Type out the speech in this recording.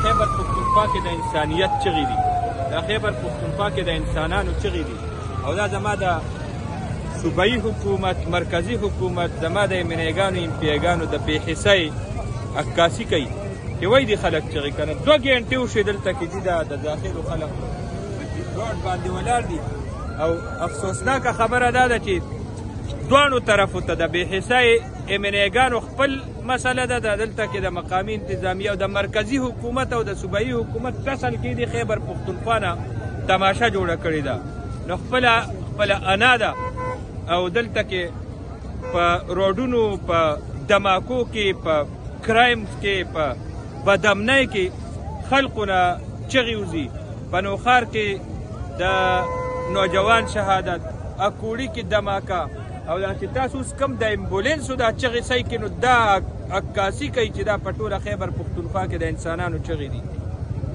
خیبر پښتونخوا کې د انسانیت چغې دي، دا خیبر پښتونخوا کې د انسانانو چغې دي، او دا زما د صوبایي حکومت، مرکزي حکومت، زما د امنیګانو امپیګانو د بې حسۍ عکاسي کوي چې وایي دي خلک چغې کنه 2 ګنټې وشوې دلته کې دي د داخلو خلک روډ باندې ولاړ دي، او افسوسناکه خبره دا ده چې دوانو طرفو ته د بې حسۍ امنیګانو خپل مسله ده دلته کې د مقامي انتظامیه او د مرکزي حکومت او د صوبایي حکومت اصل کې د خیبر پښتونخوا نه تماشه جوړه کړې ده، نو خپله انا ده او دلته کې په روډونو، په دماکو کې، په کرایمز کې، په بدامنۍ کې خلقو نه چغې وځي. په نوښار کې د نوجوان شهادت، اکوړي کې دماکه، او دا چې تاسو اوس کوم د امبولینسو دا چغې صحیح کې نو دا عکاسي کوي چې دا په ټوله خیبر پښتونخوا کې د انسانانو چغې دي.